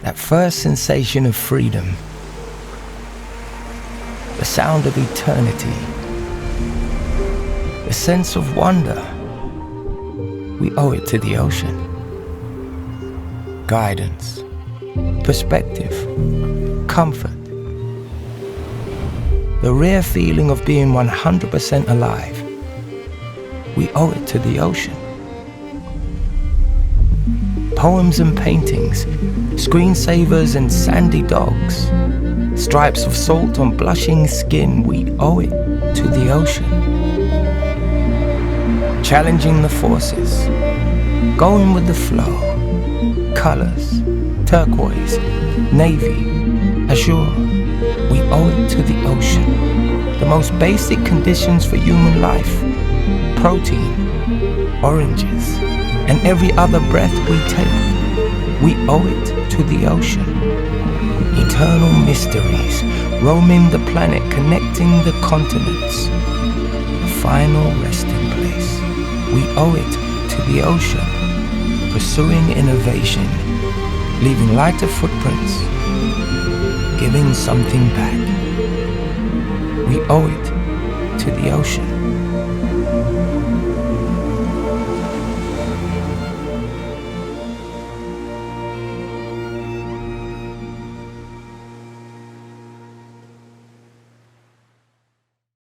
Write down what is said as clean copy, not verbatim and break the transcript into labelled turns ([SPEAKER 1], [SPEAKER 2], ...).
[SPEAKER 1] That first sensation of freedom, the sound of eternity, the sense of wonder, we owe it to the ocean. Guidance, perspective, comfort. The rare feeling of being 100% alive, we owe it to the ocean. Poems and paintings, screensavers and sandy dogs, stripes of salt on blushing skin, we owe it to the ocean. Challenging the forces, going with the flow, colors, turquoise, navy, azure, we owe it to the ocean. The most basic conditions for human life, protein, oranges, and every other breath we take, we owe it to the ocean. Eternal mysteries, roaming the planet, connecting the continents. The final resting place, we owe it to the ocean. Pursuing innovation, leaving lighter footprints, giving something back. We owe it to the ocean.